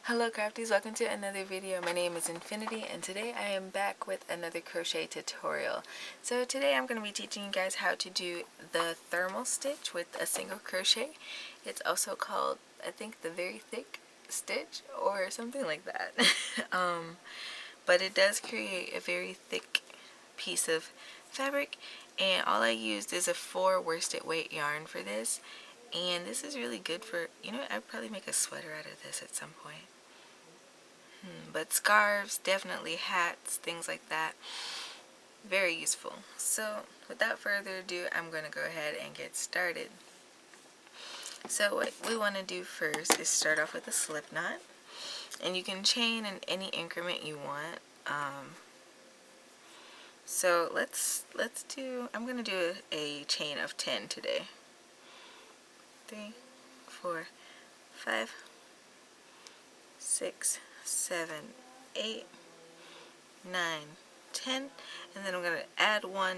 Hello crafties, welcome to another video. My name is Infiniti and today I am back with another crochet tutorial. So today I'm going to be teaching you guys how to do the thermal stitch with a single crochet. It's also called, I think, the very thick stitch or something like that. But it does create a very thick piece of fabric, and all I used is a 4 worsted weight yarn for this. And this is really good for, I'd probably make a sweater out of this at some point. But scarves, definitely hats, things like that, very useful. So without further ado, I'm going to go ahead and get started. So what we want to do first is start off with a slip knot, and you can chain in any increment you want. So I'm going to do a chain of 10 today. 3, 4, 5, 6, 7, 8, 9, 10, and then I'm going to add 1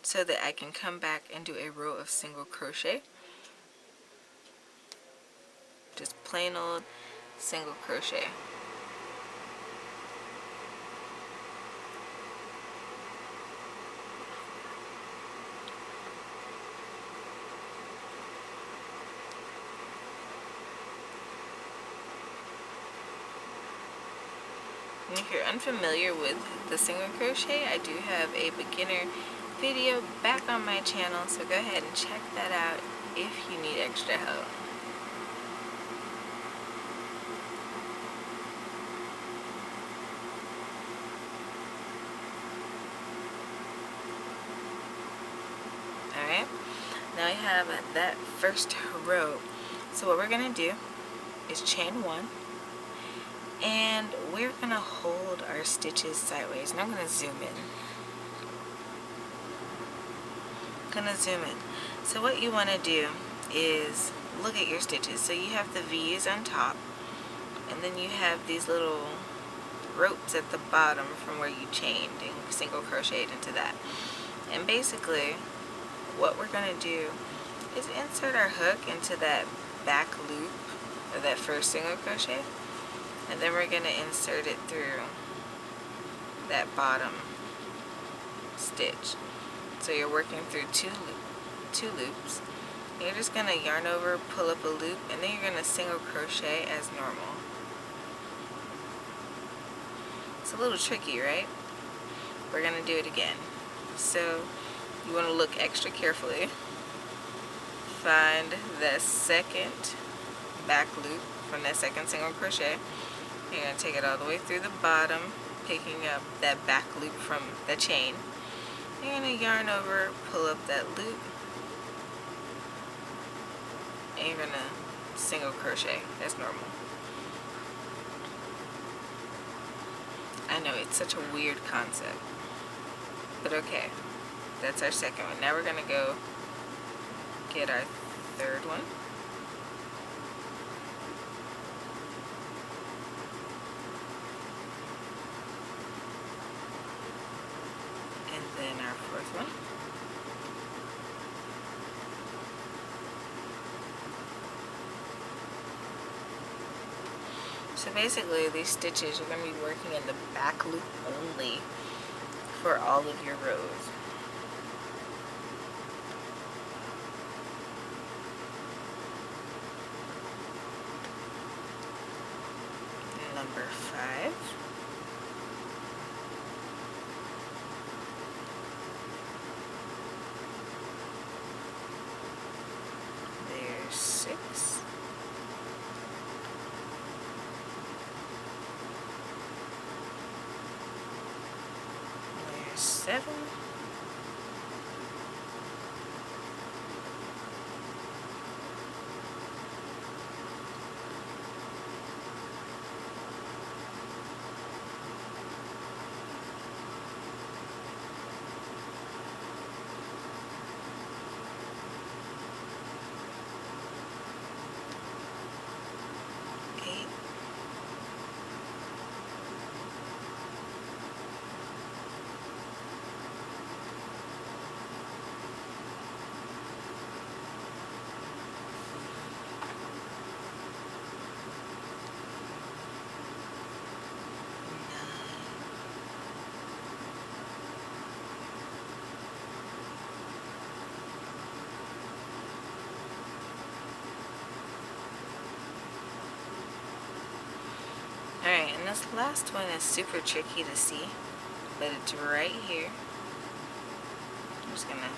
so that I can come back and do a row of single crochet. Just plain old single crochet. And if you're unfamiliar with the single crochet, I do have a beginner video back on my channel, so go ahead and check that out if you need extra help. Alright, now I have that first row. So what we're going to do is chain 1, and we're going to hold our stitches sideways. And I'm going to zoom in. So what you want to do is look at your stitches. So you have the V's on top, and then you have these little ropes at the bottom from where you chained and single crocheted into that. And basically what we're going to do is insert our hook into that back loop of that first single crochet, and then we're going to insert it through that bottom stitch. So you're working through two loops. You're just going to yarn over, pull up a loop, and then you're going to single crochet as normal. It's a little tricky, right? We're going to do it again. So you want to look extra carefully. Find the second back loop from that second single crochet. You're going to take it all the way through the bottom, picking up that back loop from the chain. You're going to yarn over, pull up that loop, and you're going to single crochet as normal. I know, it's such a weird concept, but okay. That's our second one. Now we're going to go get our third one. And then our fourth one. So basically these stitches, you're going to be working in the back loop only for all of your rows. Number 5. There's 6. There's 7. Alright, and this last one is super tricky to see, but it's right here. I'm just gonna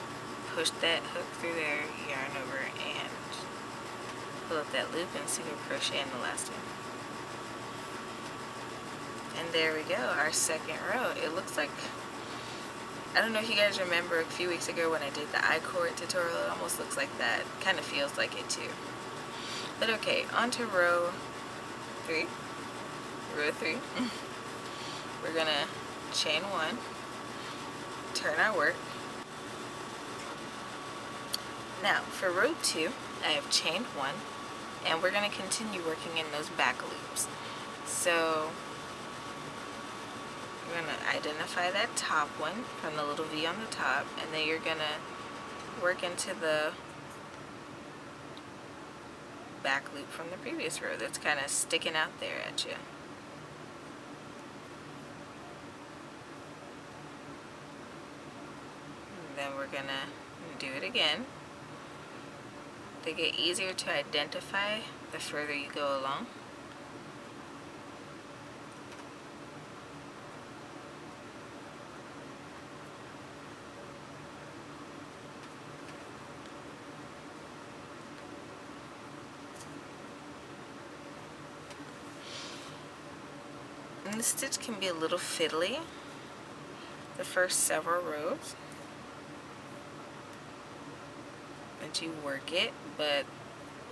push that hook through there, yarn over, and pull up that loop and single crochet in the last one. And there we go, our second row. It looks like, I don't know if you guys remember a few weeks ago when I did the I-cord tutorial, it almost looks like that. Kind of feels like it too. But okay, on to row 3. Row 3. We're gonna chain 1, turn our work. Now for row 2, I have chained 1, and we're gonna continue working in those back loops. So you're going to identify that top one from the little V on the top, and then you're going to work into the back loop from the previous row that's kind of sticking out there at you. And then we're going to do it again. They get easier to identify the further you go along. And the stitch can be a little fiddly the first several rows as you work it, but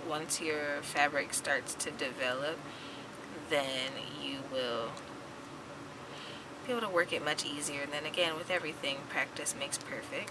once your fabric starts to develop, then you will be able to work it much easier. And then again, with everything, practice makes perfect.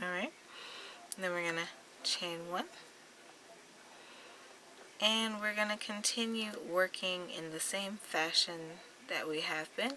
Alright, then we're going to chain 1, and we're going to continue working in the same fashion that we have been.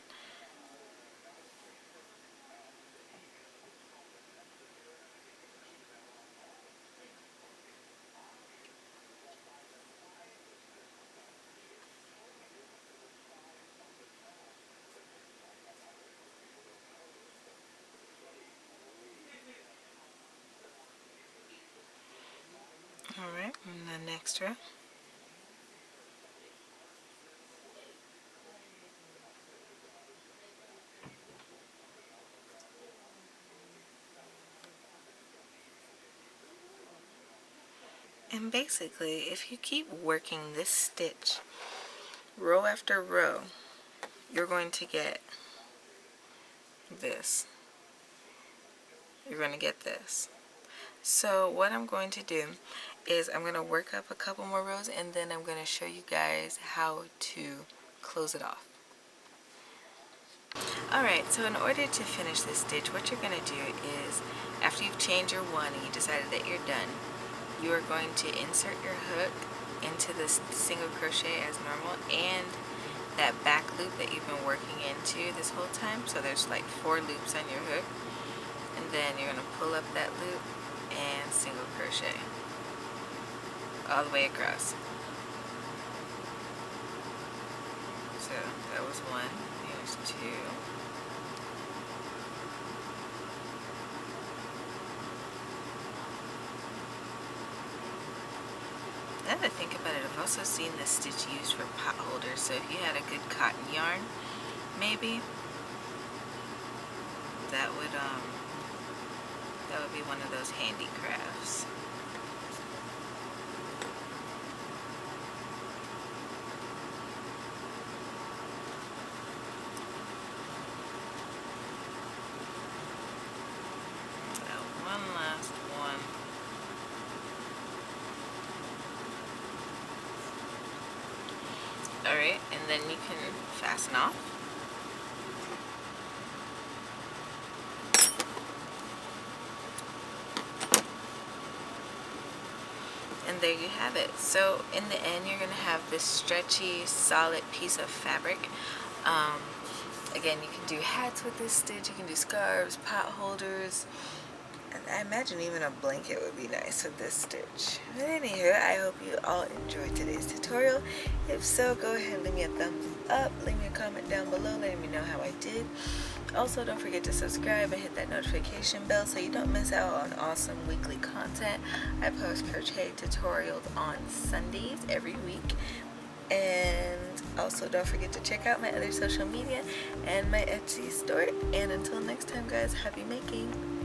Alright, and the next row. And basically, if you keep working this stitch row after row, you're going to get this. You're going to get this. So what I'm going to do is I'm going to work up a couple more rows, and then I'm going to show you guys how to close it off. Alright, so in order to finish this stitch, what you're going to do is, after you've chained your 1 and you decided that you're done, you are going to insert your hook into this single crochet as normal, and that back loop that you've been working into this whole time. So there's like 4 loops on your hook, and then you're going to pull up that loop and single crochet all the way across. So that was 1, here's 2. Now that I think about it, I've also seen this stitch used for pot holders, so if you had a good cotton yarn, maybe that would That would be one of those handicrafts. One last one. Alright, and then you can fasten off. And there you have it. So in the end, you're going to have this stretchy, solid piece of fabric. Again, you can do hats with this stitch. You can do scarves, pot holders. And I imagine even a blanket would be nice with this stitch. But anywho, I hope you all enjoyed today's tutorial. If so, go ahead and leave me a thumbs up. Leave me a comment down below letting me know how I did. Also, don't forget to subscribe and hit that notification bell so you don't miss out on awesome weekly content. I post crochet tutorials on Sundays every week. And also, don't forget to check out my other social media and my Etsy store. And until next time, guys, happy making!